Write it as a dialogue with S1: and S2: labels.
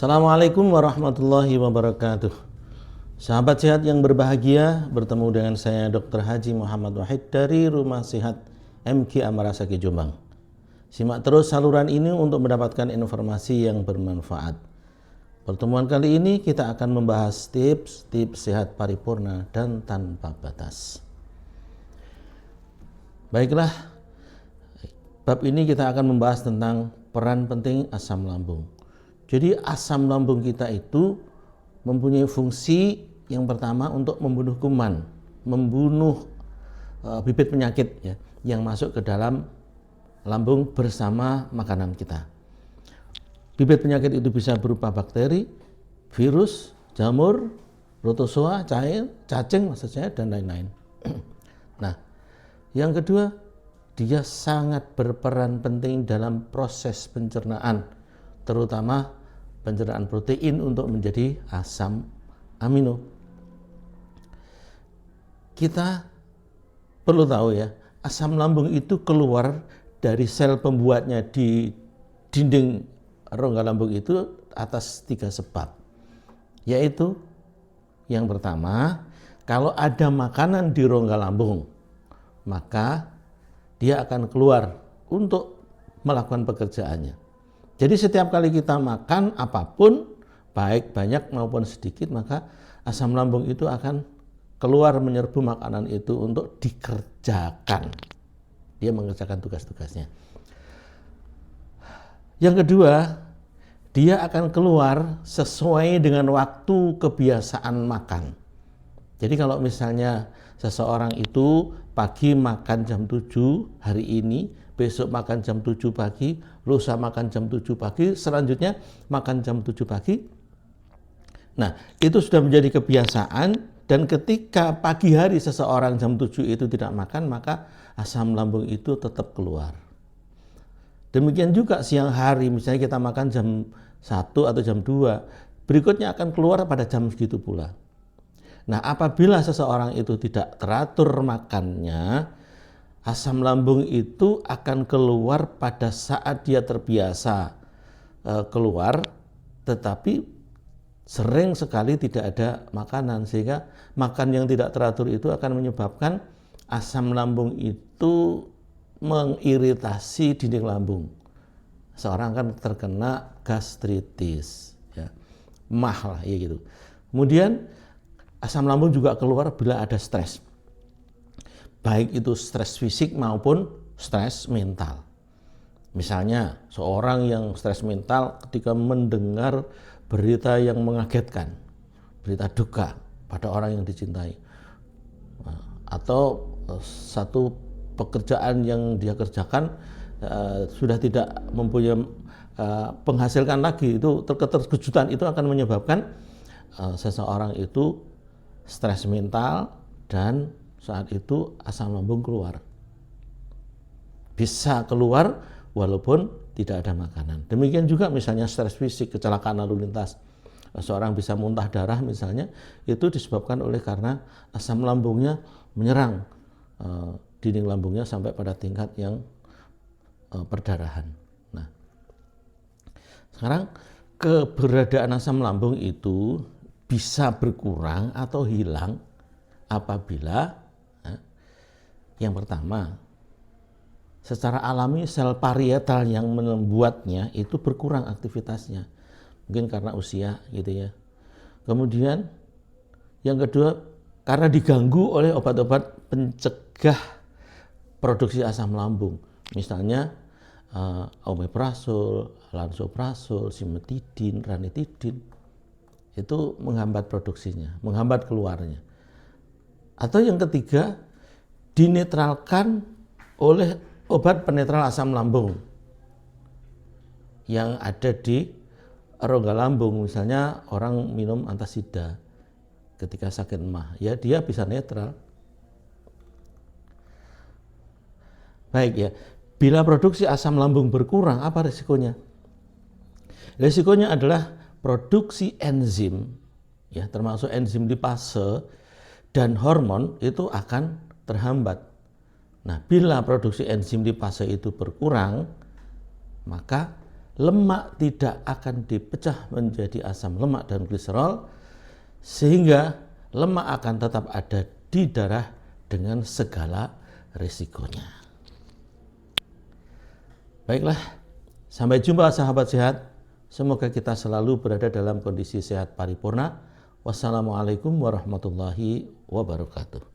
S1: Assalamualaikum warahmatullahi wabarakatuh. Sahabat sehat yang berbahagia, bertemu dengan saya Dr. Haji Muhammad Wahid dari Rumah Sehat MK Amarasaki Jombang. Simak terus saluran ini untuk mendapatkan informasi yang bermanfaat. Pertemuan kali ini kita akan membahas tips sehat paripurna dan tanpa batas. Baiklah, bab ini kita akan membahas tentang peran penting asam lambung. Jadi asam lambung kita itu mempunyai fungsi yang pertama untuk membunuh kuman, membunuh bibit penyakit ya, yang masuk ke dalam lambung bersama makanan kita. Bibit penyakit itu bisa berupa bakteri, virus, jamur, protozoa, cair, cacing maksud saya, dan lain-lain. Nah, yang kedua, dia sangat berperan penting dalam proses pencernaan, terutama pencernaan protein untuk menjadi asam amino. Kita perlu tahu ya, asam lambung itu keluar dari sel pembuatnya di dinding rongga lambung itu atas 3 sebab. Yaitu yang pertama, kalau ada makanan di rongga lambung, maka dia akan keluar untuk melakukan pekerjaannya. Jadi setiap kali kita makan apapun, baik banyak maupun sedikit, maka asam lambung itu akan keluar menyerbu makanan itu untuk dikerjakan. Dia mengerjakan tugas-tugasnya. Yang kedua, dia akan keluar sesuai dengan waktu kebiasaan makan. Jadi kalau misalnya seseorang itu pagi makan jam 7 hari ini, besok makan jam 7 pagi, lusa makan jam 7 pagi, selanjutnya makan jam 7 pagi. Nah, itu sudah menjadi kebiasaan, dan ketika pagi hari seseorang jam 7 itu tidak makan, maka asam lambung itu tetap keluar. Demikian juga siang hari, misalnya kita makan jam 1 atau jam 2, berikutnya akan keluar pada jam segitu pula. Nah, apabila seseorang itu tidak teratur makannya, asam lambung itu akan keluar pada saat dia terbiasa keluar, tetapi sering sekali tidak ada makanan, sehingga makan yang tidak teratur itu akan menyebabkan asam lambung itu mengiritasi dinding lambung. Seorang kan terkena gastritis, ya, mah lah ya gitu. Kemudian asam lambung juga keluar bila ada stres, baik itu stres fisik maupun stres mental. Misalnya seorang yang stres mental ketika mendengar berita yang mengagetkan, berita duka pada orang yang dicintai, atau satu pekerjaan yang dia kerjakan sudah tidak mempunyai penghasilkan lagi, itu keterkejutan itu akan menyebabkan seseorang itu stres mental, dan saat itu asam lambung keluar. Bisa keluar walaupun tidak ada makanan. Demikian juga misalnya stres fisik, kecelakaan lalu lintas. Seorang bisa muntah darah misalnya, itu disebabkan oleh karena asam lambungnya menyerang dinding lambungnya sampai pada tingkat yang perdarahan. Nah, sekarang keberadaan asam lambung itu bisa berkurang atau hilang apabila yang pertama, secara alami sel parietal yang membuatnya itu berkurang aktivitasnya, mungkin karena usia gitu ya. Kemudian yang kedua, karena diganggu oleh obat-obat pencegah produksi asam lambung, misalnya omeprazol, lansoprazol, simetidin, ranitidin, itu menghambat produksinya, menghambat keluarnya. Atau yang ketiga, dinetralkan oleh obat penetral asam lambung yang ada di rongga lambung. Misalnya orang minum antasida ketika sakit emah, ya dia bisa netral. Baik ya, bila produksi asam lambung berkurang, apa risikonya? Risikonya adalah produksi enzim, ya termasuk enzim lipase dan hormon itu akan terhambat. Nah, bila produksi enzim lipase itu berkurang, maka lemak tidak akan dipecah menjadi asam lemak dan gliserol, sehingga lemak akan tetap ada di darah dengan segala risikonya. Baiklah, sampai jumpa sahabat sehat. Semoga kita selalu berada dalam kondisi sehat paripurna. Wassalamualaikum warahmatullahi wabarakatuh.